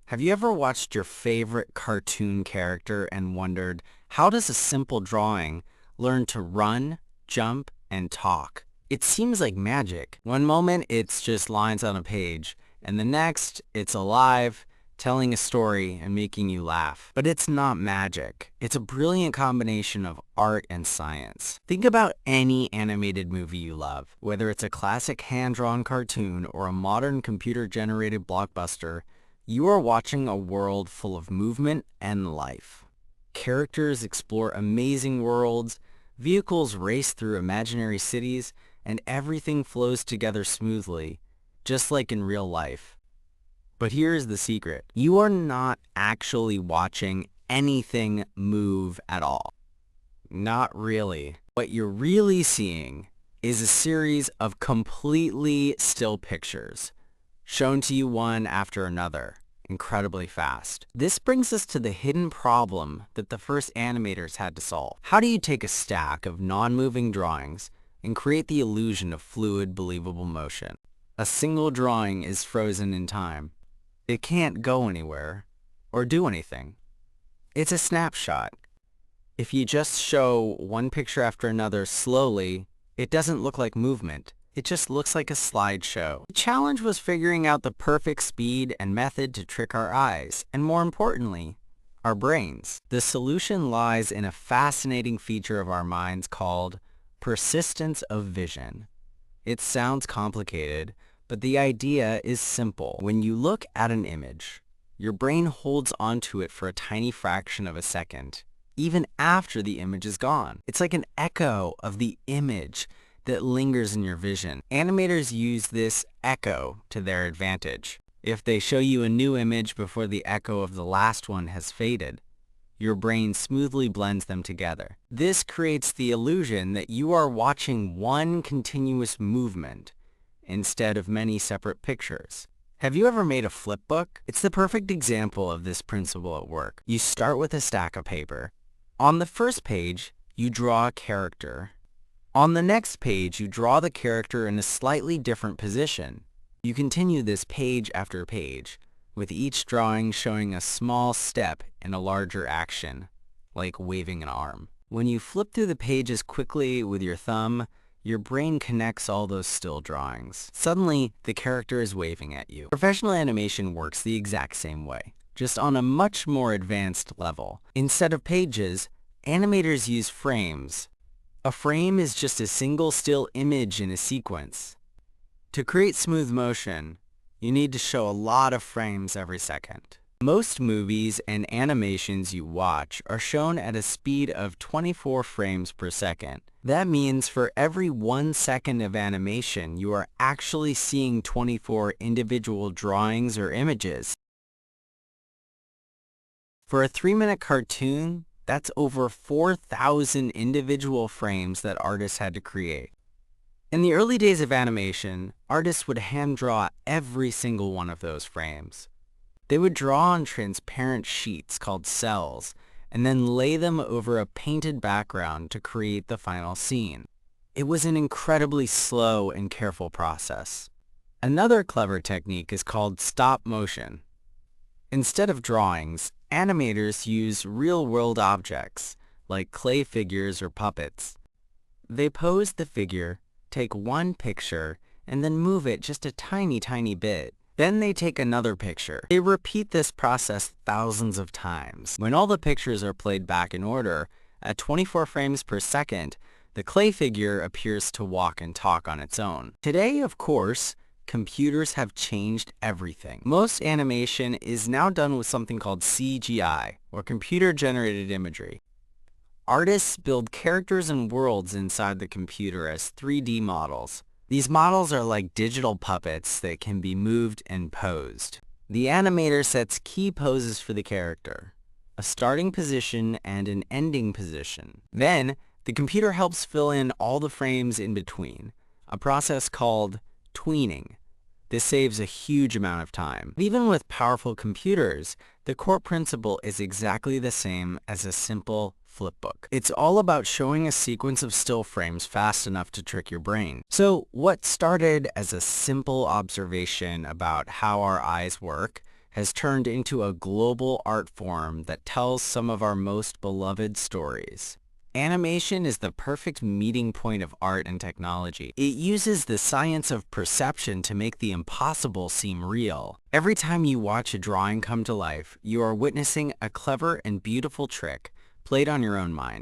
Have you ever watched your favorite cartoon character and wondered, how does a simple drawing learn to run, jump, and talk? It seems like magic. One moment it's just lines on a page, and the next it's alive, telling a story and making you laugh. But it's not magic. It's a brilliant combination of art and science. Think about any animated movie you love. Whether it's a classic hand-drawn cartoon or a modern computer-generated blockbuster, you are watching a world full of movement and life. Characters explore amazing worlds, vehicles race through imaginary cities, and everything flows together smoothly, just like in real life. But here's the secret. You are not actually watching anything move at all. Not really. What you're really seeing is a series of completely still pictures, shown to you one after another, incredibly fast. This brings us to the hidden problem that the first animators had to solve. How do you take a stack of non-moving drawings and create the illusion of fluid, believable motion? A single drawing is frozen in time. It can't go anywhere or do anything. It's a snapshot. If you just show one picture after another slowly, it doesn't look like movement. It just looks like a slideshow. The challenge was figuring out the perfect speed and method to trick our eyes, and more importantly, our brains. The solution lies in a fascinating feature of our minds called persistence of vision. It sounds complicated, but the idea is simple. When you look at an image, your brain holds onto it for a tiny fraction of a second, even after the image is gone. It's like an echo of the image that lingers in your vision. Animators use this echo to their advantage. If they show you a new image before the echo of the last one has faded, your brain smoothly blends them together. This creates the illusion that you are watching one continuous movement instead of many separate pictures. Have you ever made a flip book? It's the perfect example of this principle at work. You start with a stack of paper. On the first page, you draw a character. On the next page, you draw the character in a slightly different position. You continue this page after page, with each drawing showing a small step in a larger action, like waving an arm. When you flip through the pages quickly with your thumb, your brain connects all those still drawings. Suddenly, the character is waving at you. Professional animation works the exact same way, just on a much more advanced level. Instead of pages, animators use frames. A frame is just a single still image in a sequence. To create smooth motion, you need to show a lot of frames every second. Most movies and animations you watch are shown at a speed of 24 frames per second. That means for every 1 second of animation, you are actually seeing 24 individual drawings or images. For a 3-minute cartoon, that's over 4,000 individual frames that artists had to create. In the early days of animation, artists would hand draw every single one of those frames. They would draw on transparent sheets called cells, and then lay them over a painted background to create the final scene. It was an incredibly slow and careful process. Another clever technique is called stop motion. Instead of drawings, animators use real-world objects, like clay figures or puppets. They pose the figure, take one picture, and then move it just a tiny bit. Then they take another picture. They repeat this process thousands of times. When all the pictures are played back in order, at 24 frames per second, the clay figure appears to walk and talk on its own. Today, of course, computers have changed everything. Most animation is now done with something called CGI, or computer-generated imagery. Artists build characters and worlds inside the computer as 3D models. These models are like digital puppets that can be moved and posed. The animator sets key poses for the character, a starting position and an ending position. Then, the computer helps fill in all the frames in between, a process called tweening. This saves a huge amount of time. Even with powerful computers, the core principle is exactly the same as a simple flipbook. It's all about showing a sequence of still frames fast enough to trick your brain. So what started as a simple observation about how our eyes work has turned into a global art form that tells some of our most beloved stories. Animation is the perfect meeting point of art and technology. It uses the science of perception to make the impossible seem real. Every time you watch a drawing come to life, you are witnessing a clever and beautiful trick played on your own mind.